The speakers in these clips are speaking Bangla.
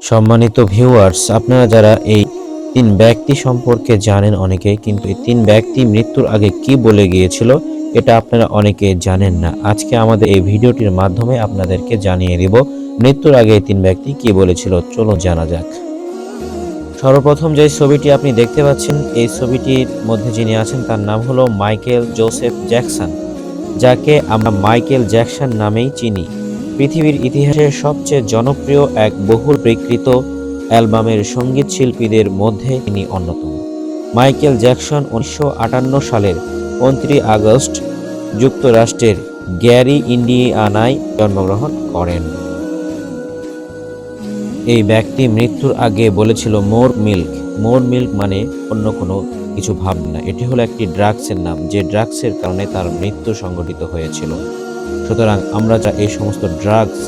সম্মানিত ভিউয়ার্স, আপনারা যারা এই তিন ব্যক্তি সম্পর্কে জানেন অনেকে, কিন্তু এই তিন ব্যক্তি মৃত্যুর আগে কি বলে গিয়েছিল এটা আপনারা অনেকে জানেন না। আজকে আমাদের এই ভিডিওটির মাধ্যমে আপনাদেরকে জানিয়ে দিব মৃত্যুর আগে এই তিন ব্যক্তি কি বলেছিল। চলুন জানা যাক। সর্বপ্রথম যে ছবিটি আপনি দেখতে পাচ্ছেন, এই ছবিটির মধ্যে যিনি আছেন তার নাম হলো মাইকেল জোসেফ জ্যাকসন, যাকে আমরা মাইকেল জ্যাকসন নামেই চিনি। পৃথিবীর ইতিহাসের সবচেয়ে জনপ্রিয় এক বহুল বিক্রিত অ্যালবামের সঙ্গীত শিল্পীদের মধ্যে তিনি অন্যতম। মাইকেল জ্যাকসন 1958 সালের 29 আগস্ট যুক্তরাষ্ট্রের গ্যারি, ইন্ডিয়ানায় জন্মগ্রহণ করেন। এই ব্যক্তি মৃত্যুর আগে বলেছিল মোর মিল্ক। মোর মিল্ক মানে অন্য কোনো কিছু ভাববেন না, এটি হলো একটি ড্রাগসের নাম, যে ড্রাগসের কারণে তার মৃত্যু সংঘটিত হয়েছিল। সুতরাং আমরা যা এই সমস্ত ড্রাগস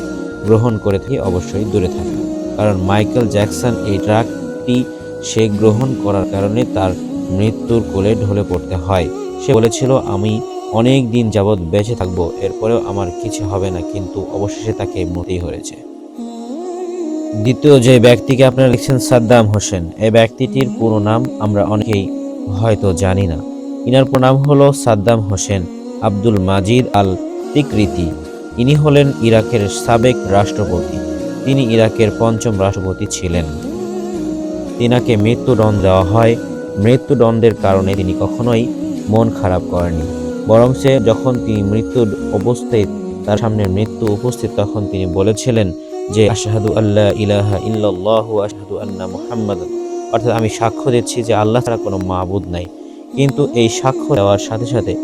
গ্রহণ করে থাকি অবশ্যই দূরে থাকি, কারণ মাইকেল জ্যাকসন এই ড্রাগটি সে গ্রহণ করার কারণে তার মৃত্যুর কোলে ঢলে পড়তে হয়। সে বলেছিল, আমি অনেক দিন যাবৎ বেঁচে থাকবো, এরপরেও আমার কিছু হবে না, কিন্তু অবশেষে তাকে মরতেই হয়েছে। দ্বিতীয় যে ব্যক্তিকে আপনারা লিখছেন সাদ্দাম হোসেন, এই ব্যক্তিটির পুরো নাম আমরা অনেকেই হয়তো জানি না। ইনার পুরো নাম হলো সাদ্দাম হোসেন আব্দুল মাজিদ আল তিকরিতি। ইনি হলেন ইরাকের সাবেক রাষ্ট্রপতি। তিনি ইরাকের পঞ্চম রাষ্ট্রপতি ছিলেন। তিনাকে মৃত্যুদণ্ড দেওয়া হয়। মৃত্যুদণ্ডের কারণে তিনি কখনোই মন খারাপ করেনি, বরং সে যখন তিনি মৃত্যুর অবস্থায় তার সামনে মৃত্যু উপস্থিত, তখন তিনি বলেছিলেন যে আশহাদু আল্লা ইলাহা ইল্লাল্লাহু ওয়া আশহাদু আন্না মুহাম্মাদান, অর্থাৎ আমি সাক্ষ্য দিচ্ছি যে আল্লাহ ছাড়া কোনো মাবুদ নাই। কিন্তু এই সাক্ষ্য দেওয়ার সাথে সাথে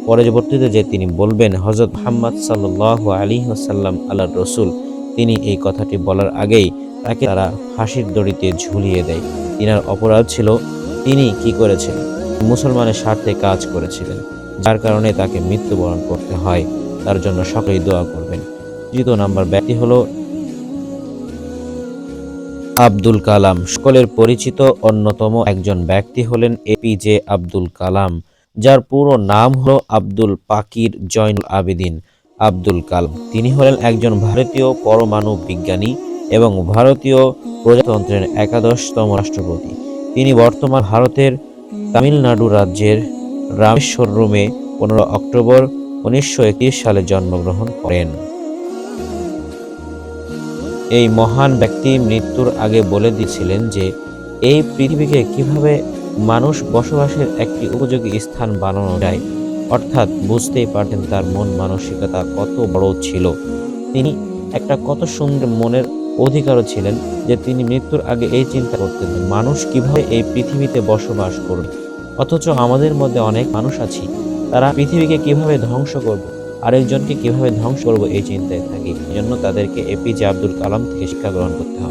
পরবর্তীতে যে তিনি বলবেন হযরত মুহাম্মদ সাল্লাল্লাহু আলাইহি ওয়াসাল্লাম আল্লাহর রাসূল, তিনি এই কথাটি বলার আগেই তাকে তারা ফাঁসির দড়িতে ঝুলিয়ে দেয়। তিনার অপরাধ ছিল, তিনি কি করেছেন? মুসলমানের স্বার্থে কাজ করেছিলেন, যার কারণে তাকে মৃত্যুবরণ করতে হয়। তার জন্য সকলেই দোয়া করবেন। তৃতীয় নাম্বার ব্যক্তি হলো আব্দুল কালাম। সকলের পরিচিত অন্যতম একজন ব্যক্তি হলেন এপিজে আব্দুল কালাম, যার পুরো নাম হলো আব্দুল পাকির জয়নুল আবেদিন আব্দুল কালাম। তিনি হলেন একজন ভারতীয় পরমাণু বিজ্ঞানী এবং ভারতীয় প্রজাতন্ত্রের 11তম রাষ্ট্রপতি। তিনি বর্তমান ভারতের তামিলনাড়ু রাজ্যের রামেশ্বরমে 15 অক্টোবর 1931 সালে জন্মগ্রহণ করেন। এই মহান ব্যক্তি মৃত্যুর আগে বলে দিয়েছিলেন যে এই পৃথিবীকে কিভাবে মানুষ বসবাসের একটি উপযোগী স্থান বানানো যায়, অর্থাৎ বুঝতেই পারতেন তার মন মানসিকতা কত বড় ছিল। তিনি একটা কত সুন্দর মনের অধিকারও ছিলেন যে তিনি মৃত্যুর আগে এই চিন্তা করতেন মানুষ কিভাবে এই পৃথিবীতে বসবাস করবে। অথচ আমাদের মধ্যে অনেক মানুষ আছি, তারা পৃথিবীকে কিভাবে ধ্বংস করবে, আরেকজনকে কিভাবে ধ্বংস করবো এই চিন্তায় থাকি। এই জন্য তাদেরকে এপিজে আব্দুল কালাম থেকে শিক্ষা গ্রহণ করতে হবে।